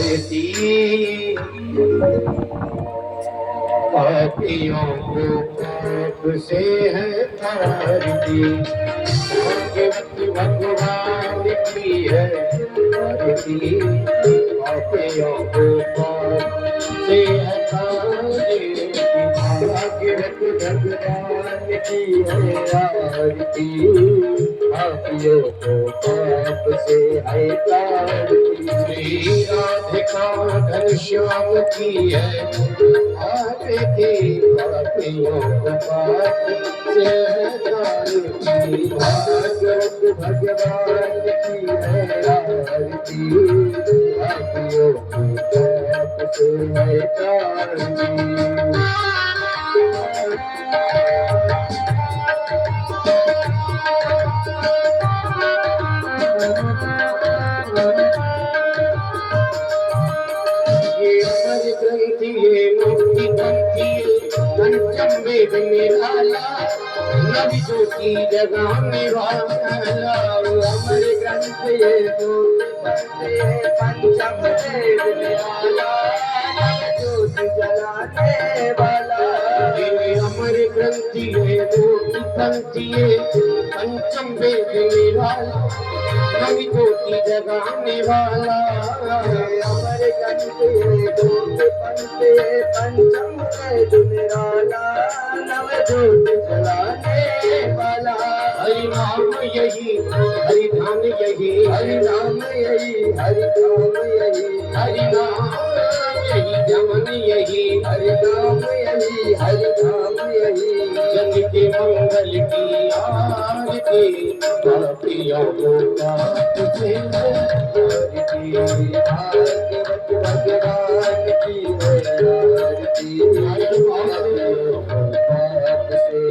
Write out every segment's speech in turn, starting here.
आरती पापियों को पाप से है तारती भागवत भगवान की है आरती पापियों को पाप से है तारती भागवत भगवान की है आरती पापियों को पाप से है तारती श्री राधिका घनश्याम की है आरती पापियों को पाप से है तारती भागवत भगवान की है आरती पापियों को पाप से है तारती वेद निराला नबी ज्योति जगह निराला अमर ग्रंथ ये पंचम वेद निराला ज्योति जलाने वाला अमर ग्रंथ ये पंचम वेद निराला नबी ज्योति जगाने वाला अमर ग्रंथ ये पंचम वेद निराला नव ज्योति जलाने वाला हरि नाम यही हरि धाम यही हरि नाम यही हरि धाम यही हरि नाम यही जमन यही हरि नाम यही हरि धाम यही जन के मंगल की आरती पापियों को पाप से आरती भागवत भगवान की है आरती पाप से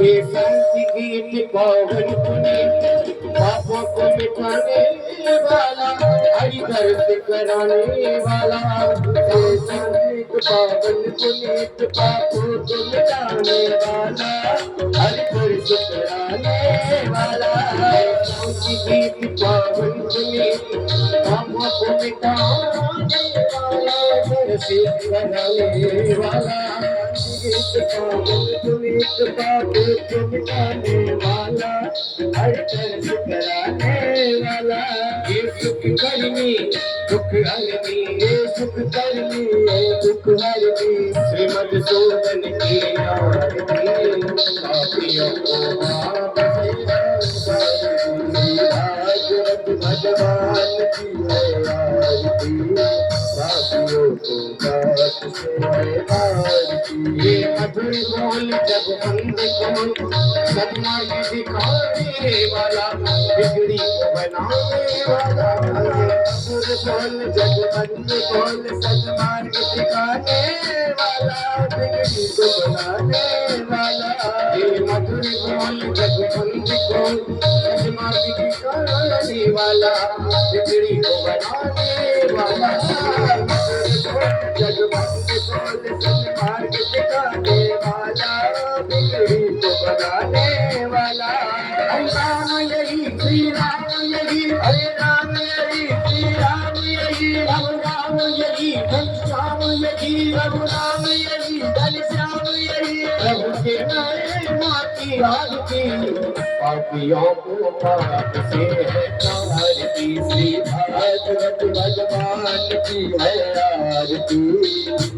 ये संत गीत पावन पुनीत पापों को मिटाने वाला हरि दर्द कराने वाला ये संत पावन पुनीत पापों को मिटाने वाला हरि दर्द कराने वाला संत गीत पावन पुनीत पापों को मिटाने वाला दर्द कराने वाला पुनीत पापों को मिटाने वाला हर दर्द कराने वाला ये सुख करनी दुख हरनी ये सुख करनी ये दुख हरनी श्रीमद सोदन की आरती पापियों को पाप से भागवत भगवान की है आरती पापियों को पाप से ये मधुर बोल जब बंद कौन सदमा ये दिखाने वाला बिगड़ी को बनाने वाला मधुर बोल जब बंद कौन सदमा ये दिखाने वाला बिगड़ी को बनाने वाला ये मधुर बोल जब बंद कौन सदमा ये दिखाने वाला बिगड़ी को बनाने वाला जग बंद कौन सदमा दिखाने वाला बिगड़ी को बनाने वाला हरि राम यही श्री राम यही हरे राम यही श्री राम यही राम यही घनश्याम यही रघुराम यही घनश्याम यही प्रभु के नारे माती आरती पापियों को पाप से है तारती श्री भागवत भगवान की है आरती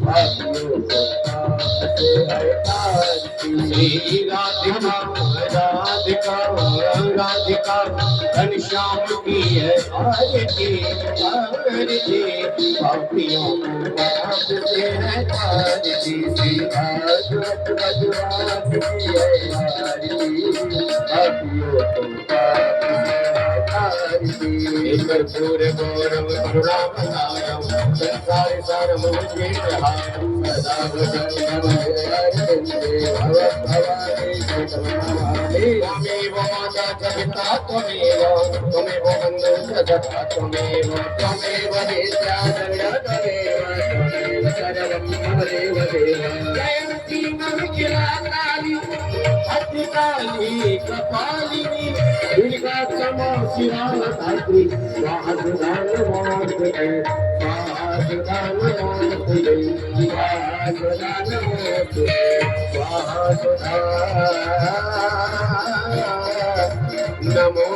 पापियों को श्री राधिका राधिका राधिका घनश्याम की है आरती आरती पापियों को पाप से है तारती श्री भागवत भगवान की है आरती पापियों को पाप से है तारती कर्पूर गौरव करुणावतारम संसार सारम भुजगेन्द्रहारम सदा वदन्तं त्वमेव माता च पिता त्वमेव त्वमेव बन्धुः च सखा त्वमेव त्वमेव नित्या त्वमेव देव देव जयंती मन केला काली अतिकाली कपालिनी दुर्गा क्षमा शिवाल धात्री वाहदान मोते वाहदान मोते वाहदान मोते वाहदान नमो